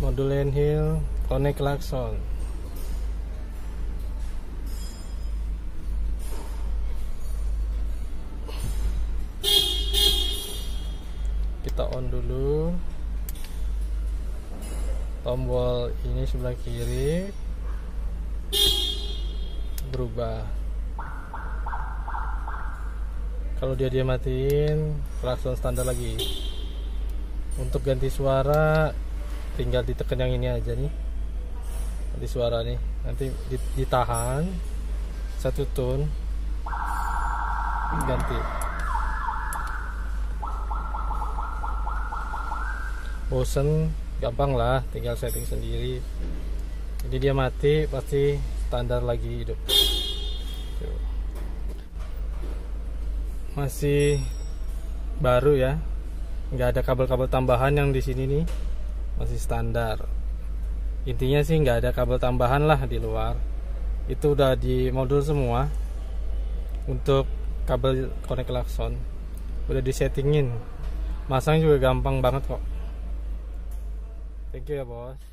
Modul Hill Connect klakson. Kita on dulu tombol ini sebelah kiri, berubah. Kalau dia matiin, klakson standar lagi. Untuk ganti suara tinggal ditekan yang ini aja nih, ganti suara nih, nanti ditahan satu tone, ganti. Bosen gampang lah, tinggal setting sendiri. Jadi dia mati pasti standar lagi hidup. Masih baru ya, nggak ada kabel-kabel tambahan yang di sini nih, masih standar. Intinya sih nggak ada kabel tambahan lah di luar, itu udah di modul semua. Untuk kabel connect klakson udah disettingin, masang juga gampang banget kok. Thank you ya bos.